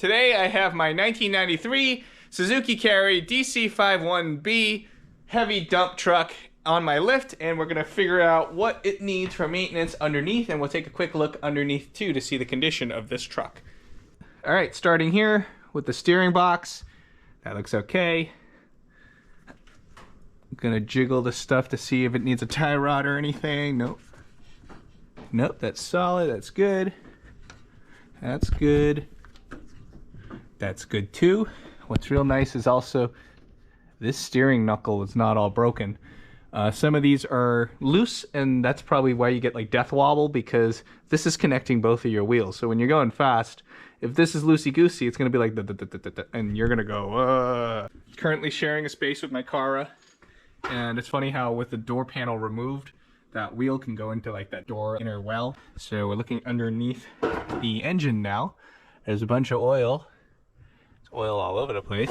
Today I have my 1993 Suzuki Carry DC51B heavy dump truck on my lift, and we're gonna figure out what it needs for maintenance underneath, and we'll take a quick look underneath too to see the condition of this truck. All right, starting here with the steering box. That looks okay. I'm gonna jiggle the stuff to see if it needs a tie rod or anything. Nope. Nope, that's solid, that's good. That's good. That's good too. What's real nice is also this steering knuckle is not all broken. Some of these are loose, and that's probably why you get like death wobble, because this is connecting both of your wheels. So when you're going fast, if this is loosey-goosey, it's gonna be like and you're gonna go Currently sharing a space with my Cara, and it's funny how with the door panel removed, that wheel can go into like that door inner well. So we're looking underneath the engine now. There's a bunch of oil. It's oil all over the place.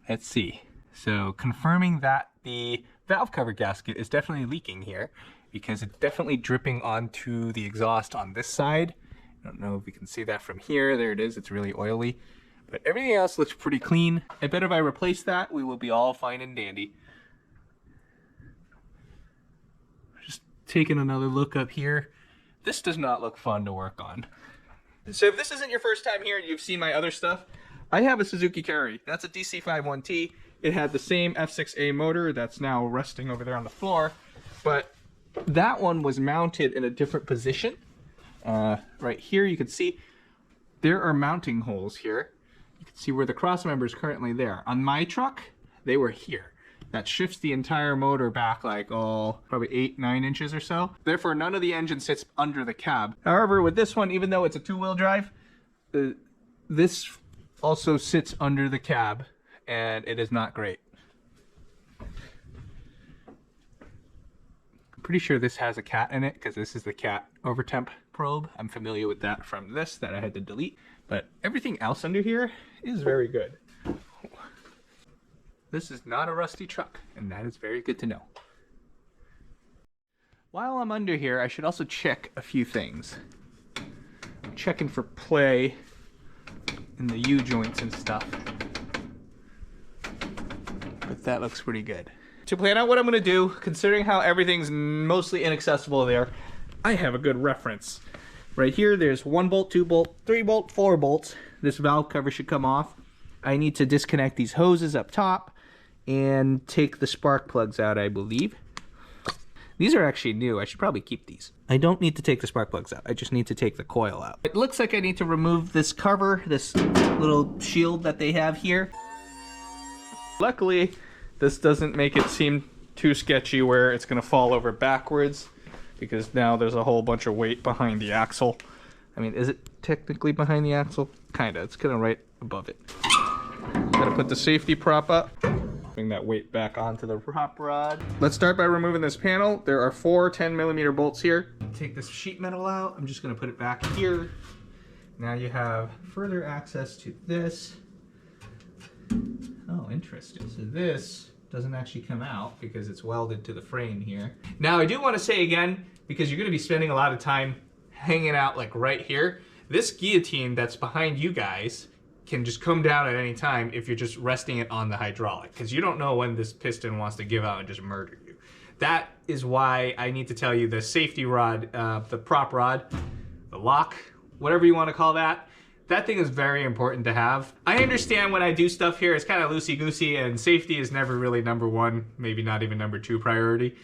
Let's see. So confirming that the valve cover gasket is definitely leaking here, because it's definitely dripping onto the exhaust on this side. I don't know if you can see that from here. There it is. It's really oily. But everything else looks pretty clean. I bet if I replace that, we will be all fine and dandy. Taking another look up here. This does not look fun to work on. So if this isn't your first time here and you've seen my other stuff, I have a Suzuki Carry. That's a DC51T. It had the same F6A motor that's now resting over there on the floor, but that one was mounted in a different position. Right here you can see there are mounting holes here. You can see where the cross member is currently there. On my truck, they were here. That shifts the entire motor back like, probably 8-9 inches or so. Therefore, none of the engine sits under the cab. However, with this one, even though it's a two-wheel drive, this also sits under the cab, and it is not great. I'm pretty sure this has a cat in it, because this is the cat overtemp probe. I'm familiar with that from this that I had to delete, but everything else under here is very good. This is not a rusty truck, and that is very good to know. While I'm under here, I should also check a few things. I'm checking for play in the U-joints and stuff. But that looks pretty good. To plan out what I'm gonna do, considering how everything's mostly inaccessible there, I have a good reference. Right here, there's 1 bolt, 2 bolt, 3 bolt, 4 bolts. This valve cover should come off. I need to disconnect these hoses up top and take the spark plugs out, I believe. These are actually new. I should probably keep these. I don't need to take the spark plugs out. I just need to take the coil out. It looks like I need to remove this cover, this little shield that they have here. Luckily, this doesn't make it seem too sketchy where it's gonna fall over backwards, because now there's a whole bunch of weight behind the axle. I mean, is it technically behind the axle? Kinda, it's kinda right above it. Gotta put the safety prop up. Bring that weight back onto the prop rod. Let's start by removing this panel. There are 4 10mm bolts here. Take this sheet metal out. I'm just gonna put it back here. Now you have further access to this. Oh, interesting. So this doesn't actually come out because it's welded to the frame here. Now I do want to say again, because you're gonna be spending a lot of time hanging out like right here, this guillotine that's behind you guys can just come down at any time if you're just resting it on the hydraulic, because you don't know when this piston wants to give out and just murder you. That is why I need to tell you the safety rod, the prop rod, the lock, whatever you want to call that, that thing is very important to have. I understand when I do stuff here, it's kind of loosey-goosey, and safety is never really #1, maybe not even #2 priority.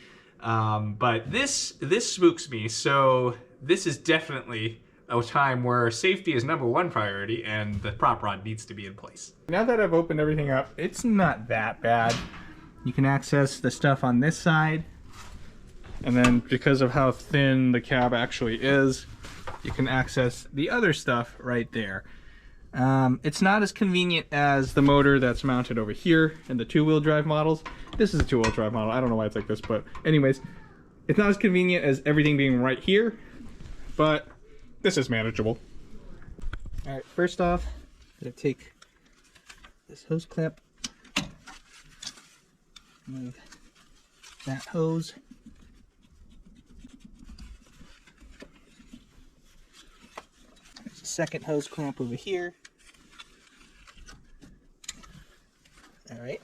But this spooks me, so this is definitely a time where safety is #1 priority, and the prop rod needs to be in place. Now that I've opened everything up, it's not that bad. You can access the stuff on this side, and then because of how thin the cab actually is, you can access the other stuff right there. It's not as convenient as the motor that's mounted over here in the 2-wheel drive models. This is a 2-wheel drive model. I don't know why it's like this, but anyways, it's not as convenient as everything being right here, but this is manageable. All right, first off, I'm gonna take this hose clamp, move that hose. There's a second hose clamp over here. All right.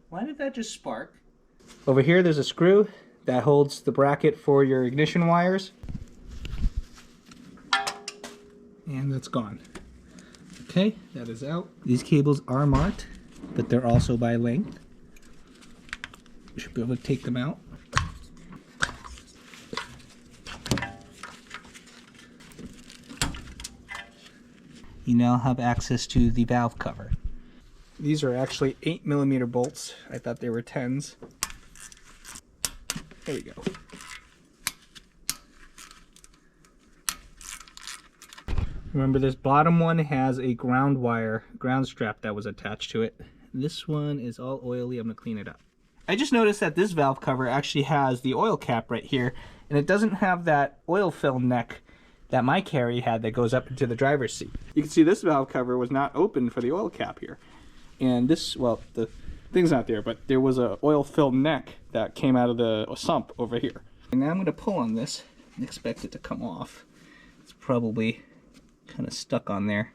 Why did that just spark? Over here there's a screw that holds the bracket for your ignition wires. And that's gone. Okay, that is out. These cables are marked, but they're also by length. You should be able to take them out. You now have access to the valve cover. These are actually 8mm bolts. I thought they were 10s. There we go. Remember, this bottom one has a ground wire, ground strap that was attached to it. This one is all oily. I'm going to clean it up. I just noticed that this valve cover actually has the oil cap right here, and it doesn't have that oil fill neck that my carry had that goes up into the driver's seat. You can see this valve cover was not open for the oil cap here. And this, well, the thing's not there, but there was a oil filled neck that came out of the sump over here. And now I'm going to pull on this and expect it to come off. It's probably kind of stuck on there.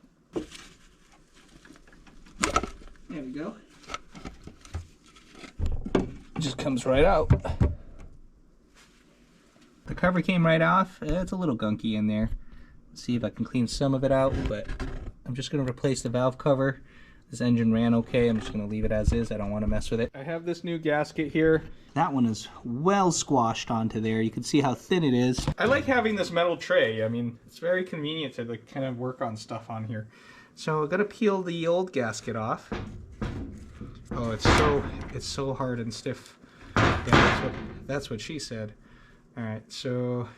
There we go. It just comes right out. The cover came right off. It's a little gunky in there. Let's see if I can clean some of it out, but I'm just going to replace the valve cover. This engine ran okay. I'm just going to leave it as is. I don't want to mess with it. I have this new gasket here. That one is well squashed onto there. You can see how thin it is. I like having this metal tray. I mean, it's very convenient to like kind of work on stuff on here. So I'm going to peel the old gasket off. Oh, it's so hard and stiff. Yeah, that's what she said. All right, so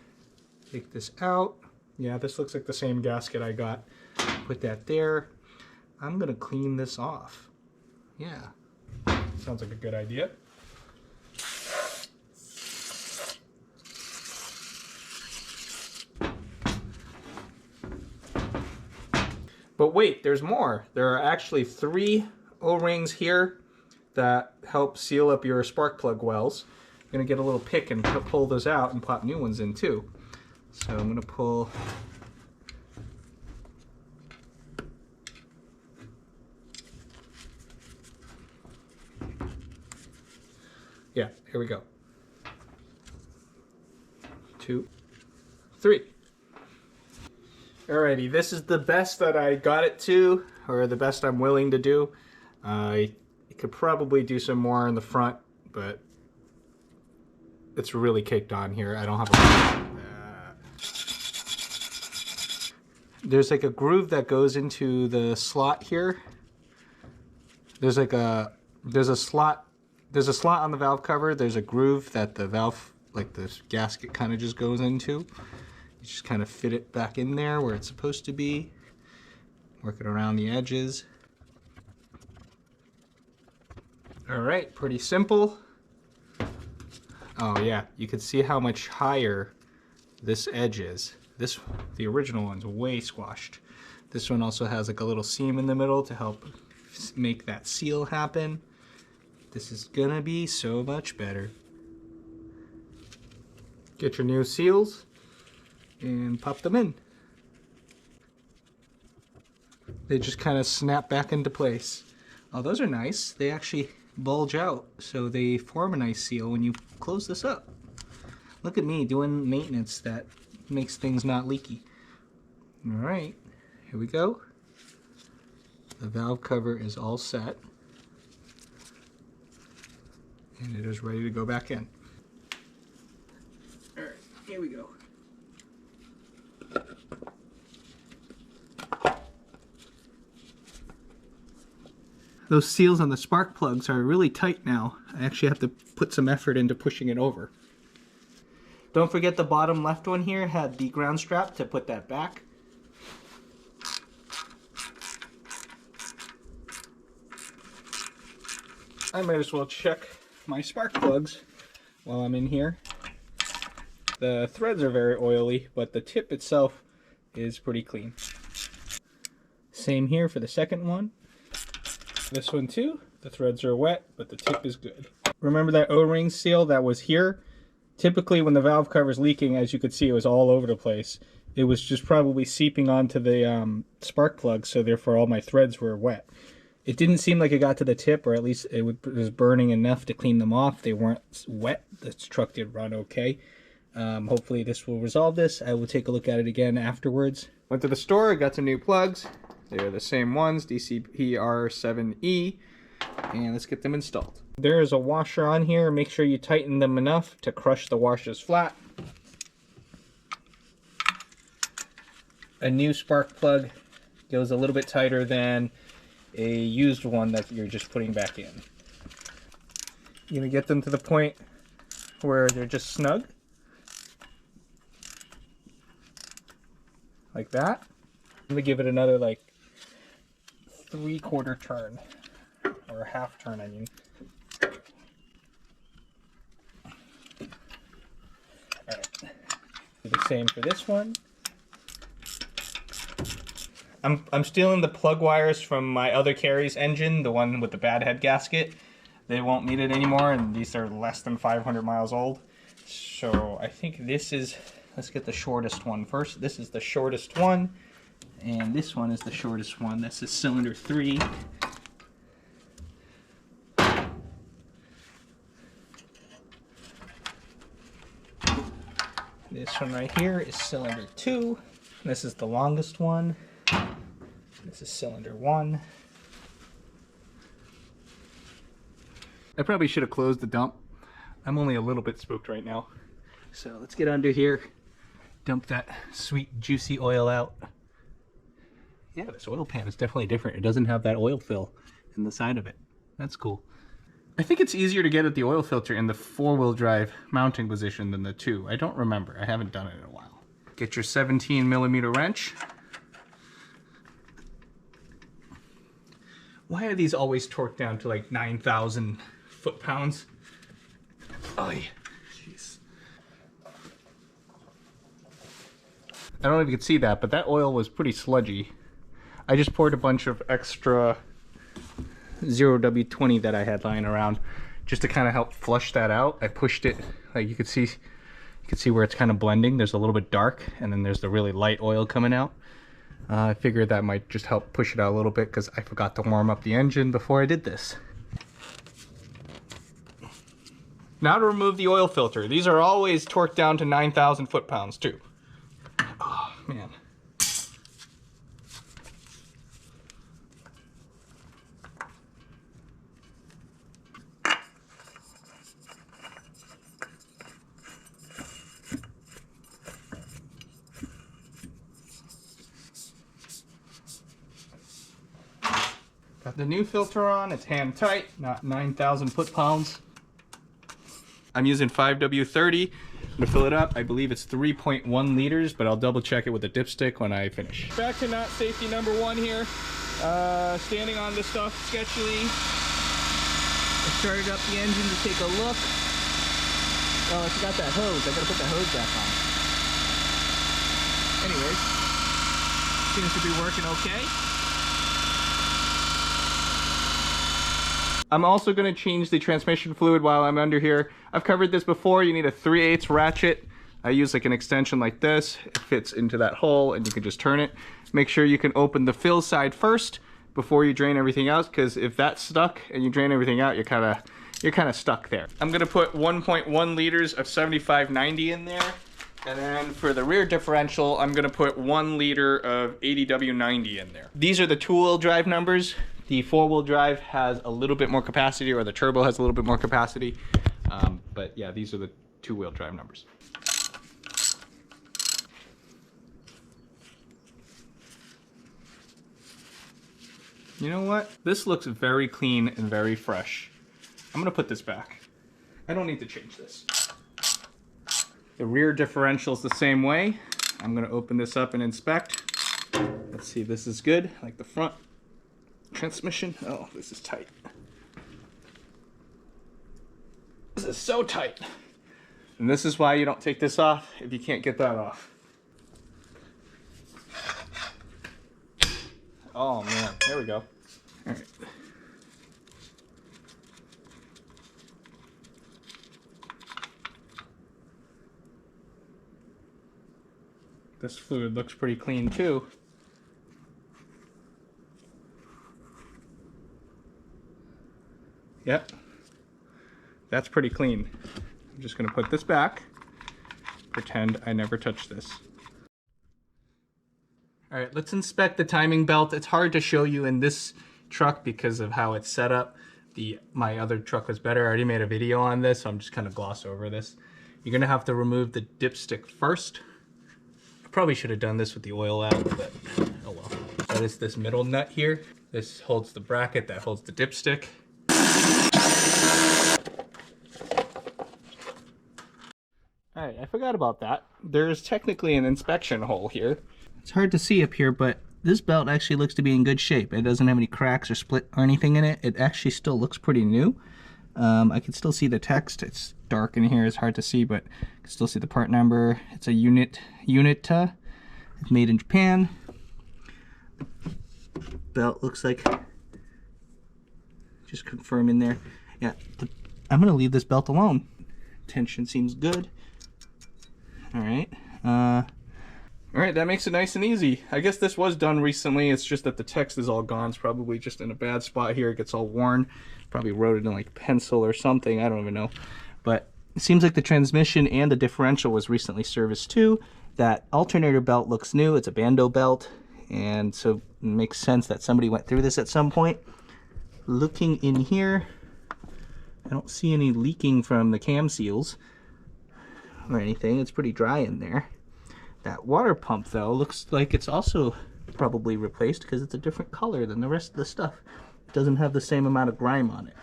take this out. Yeah, this looks like the same gasket I got. Put that there. I'm gonna clean this off. Yeah, sounds like a good idea. But wait, there's more. There are actually 3 O-rings here that help seal up your spark plug wells. I'm gonna get a little pick and pull those out and pop new ones in too. So I'm gonna pull. Yeah, here we go. 2, 3. Alrighty, this is the best that I got it to, or the best I'm willing to do. I could probably do some more in the front, but it's really caked on here. I don't have a... There's like a groove that goes into the slot here. There's a slot on the valve cover. There's a groove that the valve, like the gasket, kind of just goes into. You just kind of fit it back in there where it's supposed to be. Work it around the edges. All right, pretty simple. Oh yeah, you can see how much higher this edge is. The original one's way squashed. This one also has like a little seam in the middle to help make that seal happen. This is gonna be so much better. Get your new seals and pop them in. They just kind of snap back into place. Oh, those are nice. They actually bulge out, so they form a nice seal when you close this up. Look at me doing maintenance that makes things not leaky. All right, here we go. The valve cover is all set, and it is ready to go back in. All right, here we go. Those seals on the spark plugs are really tight now. I actually have to put some effort into pushing it over. Don't forget the bottom left one here had the ground strap to put that back. I might as well check my spark plugs while I'm in here. The threads are very oily, but the tip itself is pretty clean. Same here for the second one. This one too, the threads are wet, but the tip is good. Remember that O-ring seal that was here? Typically when the valve cover is leaking, as you could see, it was all over the place. it was just probably seeping onto the spark plug, so therefore all my threads were wet. It didn't seem like it got to the tip, or at least it was burning enough to clean them off. They weren't wet. This truck did run okay. Hopefully this will resolve this. I will take a look at it again afterwards. Went to the store, got some new plugs. They're the same ones, DCPR7E, and let's get them installed. There is a washer on here. Make sure you tighten them enough to crush the washers flat. A new spark plug goes a little bit tighter than a used one that you're just putting back in. You're gonna get them to the point where they're just snug. Like that. I'm gonna give it another like 3/4 turn, or a half turn, I mean. Alright. Do the same for this one. I'm stealing the plug wires from my other Carry's engine, the one with the bad head gasket. They won't need it anymore, and these are less than 500 miles old. So I think this is, let's get the shortest one first. This is the shortest one, and this one is the shortest one. This is cylinder 3. This one right here is cylinder 2. This is the longest one. This is cylinder 1. I probably should have closed the dump. I'm only a little bit spooked right now. So let's get under here, dump that sweet juicy oil out. Yeah, this oil pan is definitely different. It doesn't have that oil fill in the side of it. That's cool. I think it's easier to get at the oil filter in the 4-wheel drive mounting position than the 2. I don't remember. I haven't done it in a while. Get your 17mm wrench. Why are these always torqued down to like 9,000 foot-pounds? Oh, yeah. Jeez. I don't know if you could see that, but that oil was pretty sludgy. I just poured a bunch of extra 0W20 that I had lying around just to kind of help flush that out. I pushed it, like you could see where it's kind of blending. There's a little bit dark, and then there's the really light oil coming out. I figured that might just help push it out a little bit because I forgot to warm up the engine before I did this. Now to remove the oil filter. These are always torqued down to 9,000 foot-pounds too. Oh, man. Got the new filter on, it's hand tight, not 9,000 foot-pounds. I'm using 5W30 to fill it up. I believe it's 3.1 liters, but I'll double check it with a dipstick when I finish. Back to not safety number 1 here. Standing on this stuff sketchily. I started up the engine to take a look. Oh, I forgot that hose. I gotta put that hose back on. Anyways, seems to be working okay. I'm also going to change the transmission fluid while I'm under here. I've covered this before. You need a 3/8 ratchet. I use like an extension like this. It fits into that hole and you can just turn it. Make sure you can open the fill side first before you drain everything else, because if that's stuck and you drain everything out, you're kind of stuck there. I'm going to put 1.1 liters of 7590 in there. And then for the rear differential, I'm going to put 1 liter of 80W90 in there. These are the 2-wheel drive numbers. The 4-wheel drive has a little bit more capacity, or the turbo has a little bit more capacity. But yeah, these are the 2-wheel drive numbers. You know what? This looks very clean and very fresh. I'm gonna put this back. I don't need to change this. The rear differential is the same way. I'm gonna open this up and inspect. Let's see if this is good, like the front transmission. Oh, this is tight. This is so tight. And this is why you don't take this off if you can't get that off. Oh man, there we go. All right. This fluid looks pretty clean too. Yep, that's pretty clean. I'm just gonna put this back, pretend I never touched this. All right, let's inspect the timing belt. It's hard to show you in this truck because of how it's set up. My other truck was better. I already made a video on this, so I'm just gonna gloss over this. You're gonna have to remove the dipstick first. I probably should have done this with the oil out, but oh well. So it's this middle nut here. This holds the bracket that holds the dipstick. All right, I forgot about that. There's technically an inspection hole here. It's hard to see up here, but this belt actually looks to be in good shape. It doesn't have any cracks or split or anything in it. It actually still looks pretty new. I can still see the text. It's dark in here, it's hard to see, but I can still see the part number. It's a unit made in Japan. Belt looks like, just confirm in there. Yeah, I'm gonna leave this belt alone. Tension seems good. All right, that makes it nice and easy. I guess this was done recently. It's just that the text is all gone. It's probably just in a bad spot here. It gets all worn. Probably wrote it in like pencil or something. I don't even know. But it seems like the transmission and the differential was recently serviced too. That alternator belt looks new. It's a Bando belt. And so it makes sense that somebody went through this at some point. Looking in here, I don't see any leaking from the cam seals or anything. It's pretty dry in there. That water pump though looks like it's also probably replaced because it's a different color than the rest of the stuff. It doesn't have the same amount of grime on it.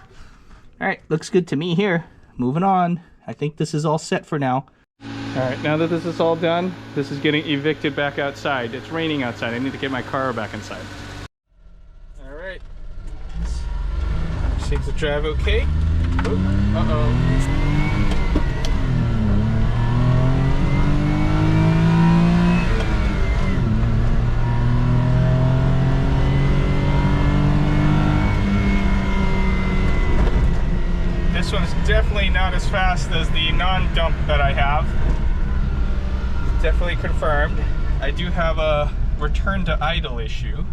All right, looks good to me here. Moving on. I think this is all set for now. All right, now that this is all done, this is getting evicted back outside. It's raining outside. I need to get my car back inside. All right. Seems to drive okay. Uh-oh. This one's definitely not as fast as the non-dump that I have. Definitely confirmed. I do have a return to idle issue.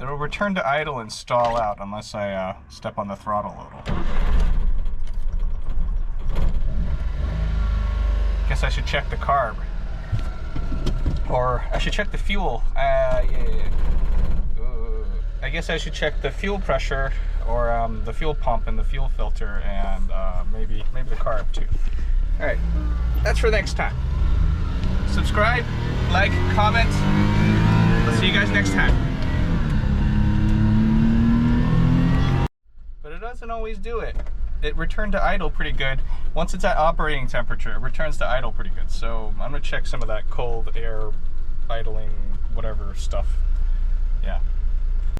It'll return to idle and stall out unless I step on the throttle a little. Guess I should check the carb. Or I should check the fuel. I guess I should check the fuel pressure or the fuel pump and the fuel filter and maybe the carb too. All right, that's for next time. Subscribe, like, comment. I'll see you guys next time. But it doesn't always do it. It returned to idle pretty good. Once it's at operating temperature, it returns to idle pretty good. So I'm gonna check some of that cold air idling, whatever stuff. Yeah.